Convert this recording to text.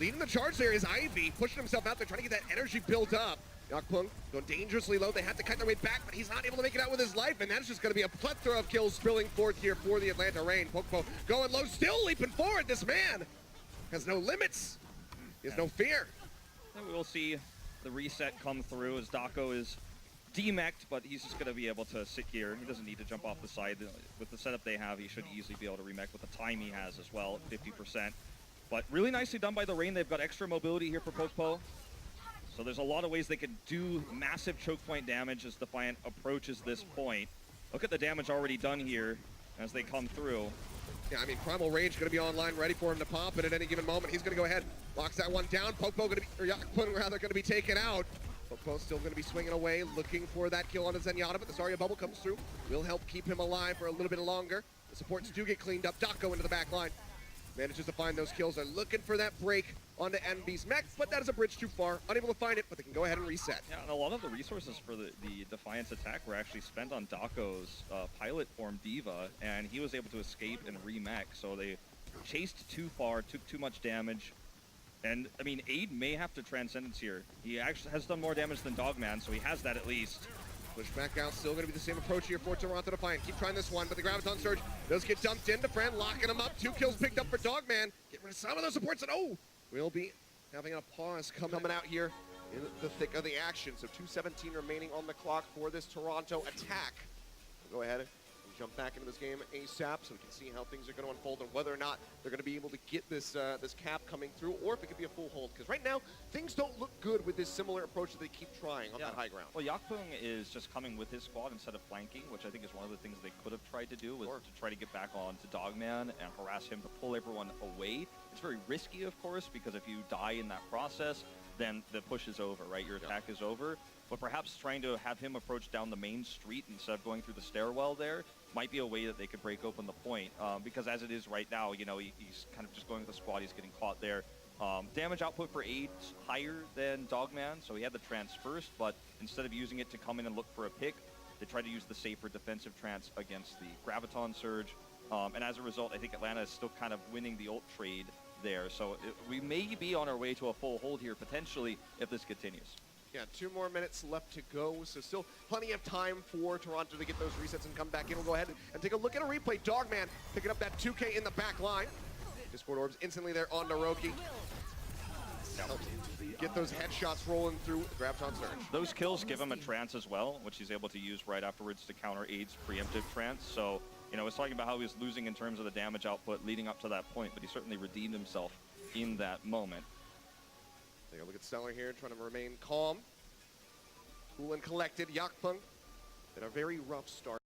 Leading the charge there is Ivy, pushing himself out there, trying to get that energy built up. Yakpung going dangerously low. They have to cut their way back, but he's not able to make it out with his life, and that's just going to be a plethora of kills spilling forth here for the Atlanta Reign. Pokpo going low, still leaping forward. This man has no limits. He has no fear. And we will see the reset come through as Dako is demeched, but he's just going to be able to sit here. He doesn't need to jump off the side. With the setup they have, he should easily be able to remech with the time he has as well, 50%. But really nicely done by the Reign. They've got extra mobility here for Pokpo. So there's a lot of ways they can do massive choke point damage as Defiant approaches this point. Look at the damage already done here as they come through. Yeah, I mean, Primal Rage going to be online, ready for him to pop, and at any given moment, he's going to go ahead, locks that one down. Pokpo going to be, or Yakpung rather, going to be taken out. Pokpo still going to be swinging away, looking for that kill on his Zenyatta, but the Zarya bubble comes through. Will help keep him alive for a little bit longer. The supports do get cleaned up. Dako into the back line. Manages to find those kills. They're looking for that break onto Envy's mech, but that is a bridge too far. Unable to find it, but they can go ahead and reset. Yeah, and a lot of the resources for the Defiance attack were actually spent on Dako's pilot form Diva, and he was able to escape and remech. So they chased too far, took too much damage. And, I mean, Aid may have to Transcendence here. He actually has done more damage than Dogman, so he has that at least. Push back out, still going to be the same approach here for Toronto Defiant. Keep trying this one, but the Graviton Surge does get dumped into Friend, locking him up. 2 kills picked up for Dogman. Get rid of some of those supports, and oh, we'll be having a pause coming out here in the thick of the action. So 2:17 remaining on the clock for this Toronto attack. We'll go ahead and jump back into this game ASAP so we can see how things are going to unfold and whether or not they're going to be able to get this this cap coming through, or if it could be a full hold. Because right now, things don't look good with this similar approach that they keep trying on that high ground. Well, Yakpung is just coming with his squad instead of flanking, which I think is one of the things they could have tried to do, was to try to get back on to Dogman and harass him to pull everyone away. It's very risky, of course, because if you die in that process, then the push is over, right? Your attack is over. But perhaps trying to have him approach down the main street instead of going through the stairwell there might be a way that they could break open the point. Because as it is right now, you know, he's kind of just going with the squad. He's getting caught there. Damage output for Aid's higher than Dogman, so he had the trance first, but instead of using it to come in and look for a pick, they tried to use the safer defensive trance against the Graviton Surge. And as a result, I think Atlanta is still kind of winning the ult trade there. So we may be on our way to a full hold here, potentially, if this continues. Yeah, 2 more minutes left to go, so still plenty of time for Toronto to get those resets and come back in. We'll go ahead and take a look at a replay. Dogman picking up that 2K in the back line. Discord orbs instantly there on Naroki. Get those headshots rolling through the Graviton Surge. Those kills give him a trance as well, which he's able to use right afterwards to counter Aid's preemptive trance. So, you know, I was talking about how he was losing in terms of the damage output leading up to that point, but he certainly redeemed himself in that moment. Take a look at Stellar here, trying to remain calm, cool and collected. Yakpung, in a very rough start.